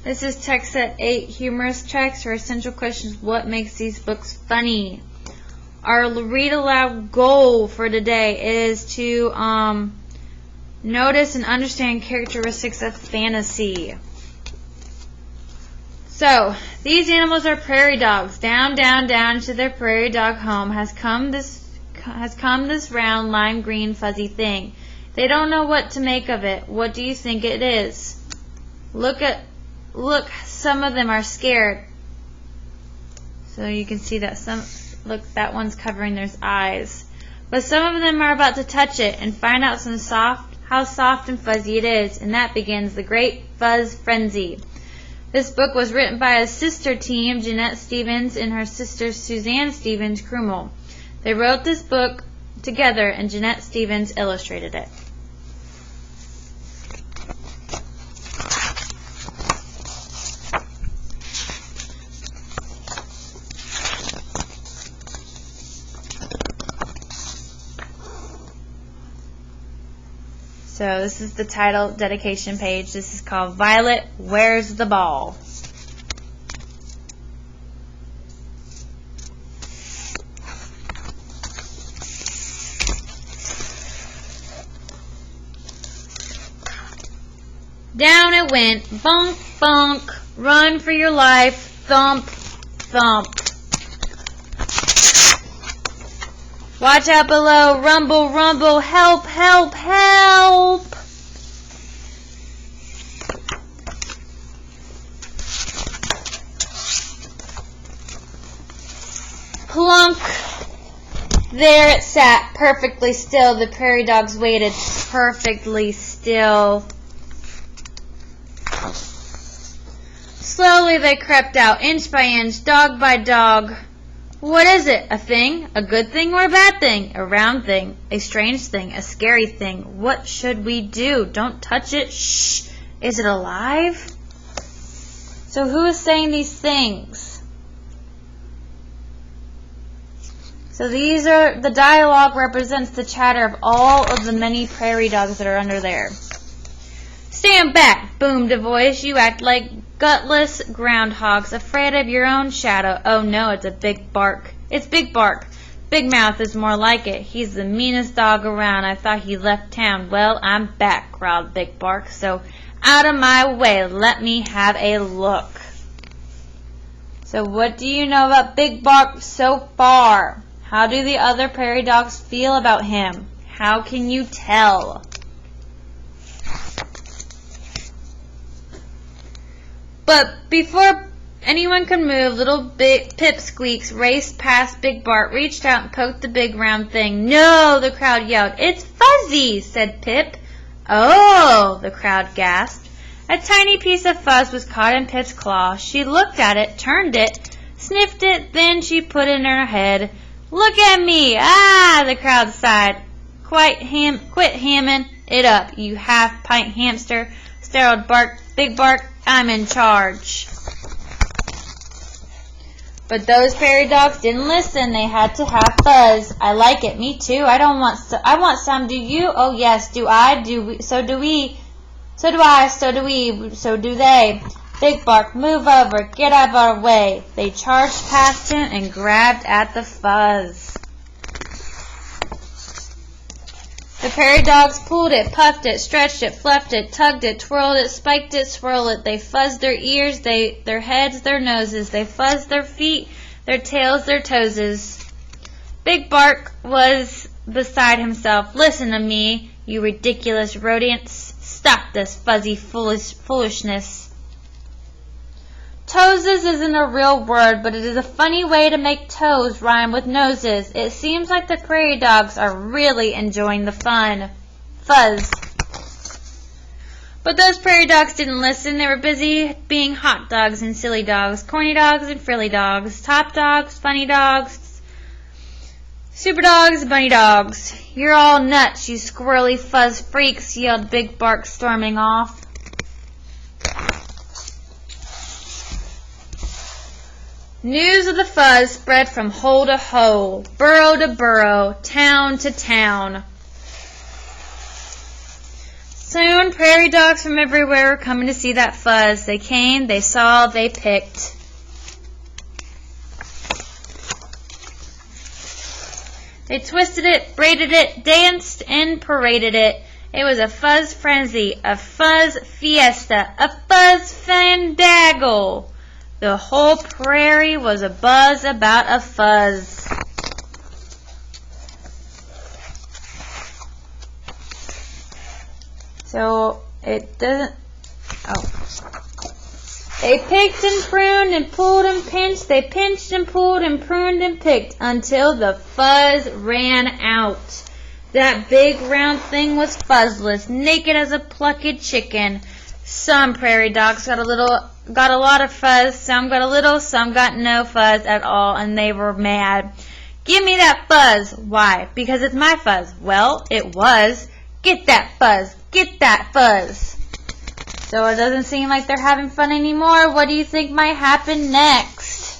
This is text set 8, humorous text. Our essential question is, what makes these books funny? Our read aloud goal for today is to notice and understand characteristics of fantasy. So, these animals are prairie dogs. Down, down, down to their prairie dog home has come this round, lime green, fuzzy thing. They don't know what to make of it. What do you think it is? Look, some of them are scared. So you can see that that one's covering their eyes. But some of them are about to touch it and find out how soft and fuzzy it is, and that begins the great fuzz frenzy. This book was written by a sister team, Jeanette Stevens and her sister Suzanne Stevens Krumel. They wrote this book together, and Jeanette Stevens illustrated it. So this is the title dedication page. This is called Violet, Where's the Ball? Down it went, bonk, bonk, run for your life, thump, thump. Watch out below, rumble, rumble, help, help, help. Plunk. There it sat, perfectly still. The prairie dogs waited, perfectly still. Slowly they crept out, inch by inch, dog by dog. What is it? A thing? A good thing or a bad thing? A round thing? A strange thing? A scary thing? What should we do? Don't touch it. Shh. Is it alive? So who is saying these things? So the dialogue represents the chatter of all of the many prairie dogs that are under there. Stand back, boomed a voice. You act like gutless groundhogs, afraid of your own shadow. Oh no, it's a big bark. It's Big Bark. Big Mouth is more like it. He's the meanest dog around. I thought he left town. Well, I'm back, growled Big Bark. So out of my way, let me have a look. So what do you know about Big Bark so far? How do the other prairie dogs feel about him? How can you tell? But before anyone could move, little Pipsqueaks raced past Big Bart, reached out and poked the big round thing. No, the crowd yelled. It's Fuzzy, said Pip. Oh, the crowd gasped. A tiny piece of fuzz was caught in Pip's claw. She looked at it, turned it, sniffed it, then she put it in her head. Look at me. Ah, the crowd sighed. Quit hamming it up, you half-pint hamster, snarled Big Bark. I'm in charge. But those prairie dogs didn't listen. They had to have fuzz. I like it. Me too. I want some. Do you? Oh yes. Do I? Do we? So do we. So do I. So do we. So do they. Big Bark, move over. Get out of our way. They charged past him and grabbed at the fuzz. The prairie dogs pulled it, puffed it, stretched it, fluffed it, tugged it, twirled it, spiked it, swirled it. They fuzzed their ears, their heads, their noses. They fuzzed their feet, their tails, their toeses. Big Bark was beside himself. Listen to me, you ridiculous rodents. Stop this fuzzy foolishness. Toeses isn't a real word, but it is a funny way to make toes rhyme with noses. It seems like the prairie dogs are really enjoying the fun. Fuzz. But those prairie dogs didn't listen. They were busy being hot dogs and silly dogs, corny dogs and frilly dogs, top dogs, funny dogs, super dogs, and bunny dogs. You're all nuts, you squirrely fuzz freaks, yelled Big Bark, storming off. News of the fuzz spread from hole to hole, burrow to burrow, town to town. Soon, prairie dogs from everywhere were coming to see that fuzz. They came, they saw, they picked. They twisted it, braided it, danced, and paraded it. It was a fuzz frenzy, a fuzz fiesta, a fuzz fandangle. The whole prairie was abuzz about a fuzz. So it doesn't. They picked and pruned and pulled and pinched. They pinched and pulled and pruned and picked until the fuzz ran out. That big round thing was fuzzless, naked as a plucked chicken. Some prairie dogs got a lot of fuzz. Some got a little. Some got no fuzz at all, and they were mad. Give me that fuzz. Why? Because it's my fuzz. Well, it was. Get that fuzz. Get that fuzz. So it doesn't seem like they're having fun anymore. What do you think might happen next?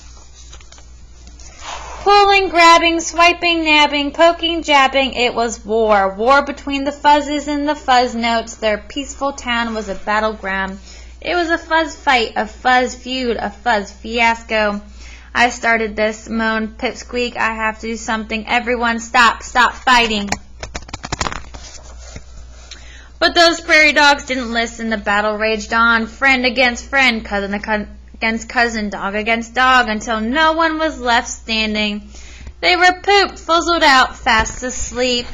Pulling, grabbing, swiping, nabbing, poking, jabbing. It was war. War between the fuzzes and the fuzz notes. Their peaceful town was a battleground. It was a fuzz fight, a fuzz feud, a fuzz fiasco. I started this, moaned Pipsqueak. I have to do something. Everyone stop, stop fighting. But those prairie dogs didn't listen. The battle raged on, friend against friend, cousin against cousin, dog against dog, until no one was left standing. They were pooped, fuzzled out, fast asleep.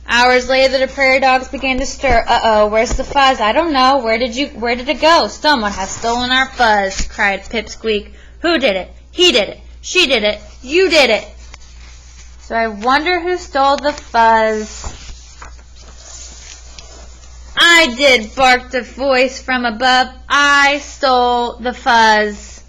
Hours later, the prairie dogs began to stir. Uh-oh, where's the fuzz? I don't know. Where did it go? Someone has stolen our fuzz, cried Pipsqueak. Who did it? He did it. She did it. You did it. So I wonder who stole the fuzz. I did, barked a voice from above. I stole the fuzz.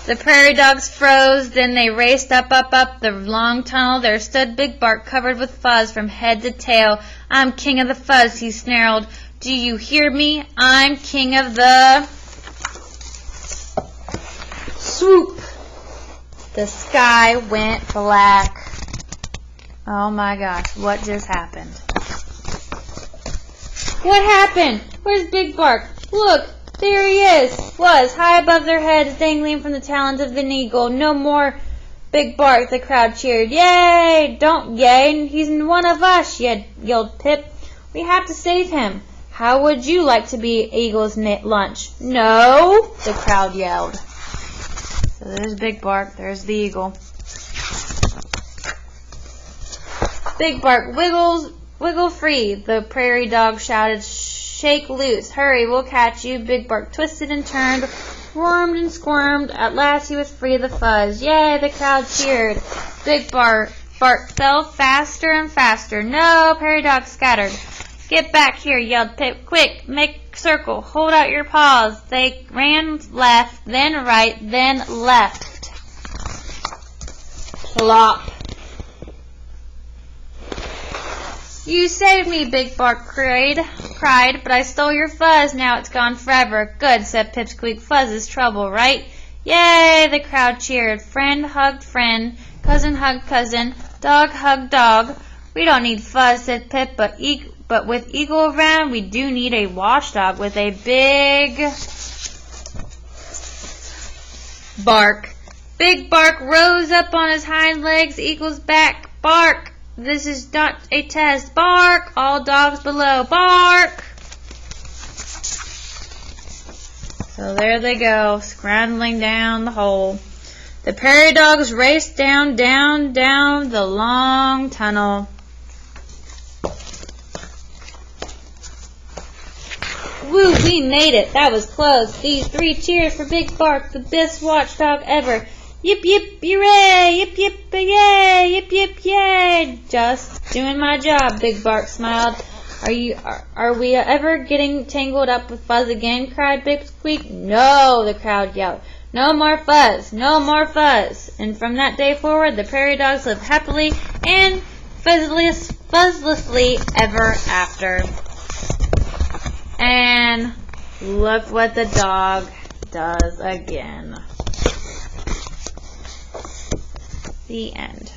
The prairie dogs froze, then they raced up the long tunnel. There stood Big Bark covered with fuzz from head to tail. I'm king of the fuzz, he snarled. Do you hear me? I'm king of the... Swoop! The sky went black. Oh my gosh, what just happened? What happened? Where's Big Bark? Look, there he is. Was high above their heads, dangling from the talons of an eagle. No more Big Bark, the crowd cheered. Yay! Don't yay, he's one of us, yelled Pip. We have to save him. How would you like to be Eagle's lunch? No, the crowd yelled. So there's Big Bark, there's the eagle. Big Bark, wiggle free, the prairie dog shouted. Shake loose, hurry, we'll catch you. Big Bark twisted and turned, wormed and squirmed. At last he was free of the fuzz. Yay, the crowd cheered. Big Bark fell faster and faster. No, prairie dog scattered. Get back here, yelled Pip. Quick, make a circle, hold out your paws. They ran left, then right, then left. Plop. You saved me, Big Bark cried, but I stole your fuzz, now it's gone forever. Good, said Pipsqueak, fuzz is trouble, right? Yay, the crowd cheered. Friend hugged friend, cousin hugged cousin, dog hugged dog. We don't need fuzz, said Pip, but with Eagle around, we do need a watchdog with a big bark. Big Bark rose up on his hind legs, Eagle's back. Bark! This is not a test. Bark! All dogs below. Bark! So there they go, scrambling down the hole. The prairie dogs raced down the long tunnel. Woo, we made it. That was close. These 3 cheers for Big Bark, the best watchdog ever. Yip, yip, hooray! Yip, yip, yay! Yip, yip, yay! Just doing my job, Big Bark smiled. Are we ever getting tangled up with fuzz again? Cried Pipsqueak. No, the crowd yelled. No more fuzz! No more fuzz! And from that day forward, the prairie dogs lived happily and fuzzlessly ever after. And look what the dog does again. The end.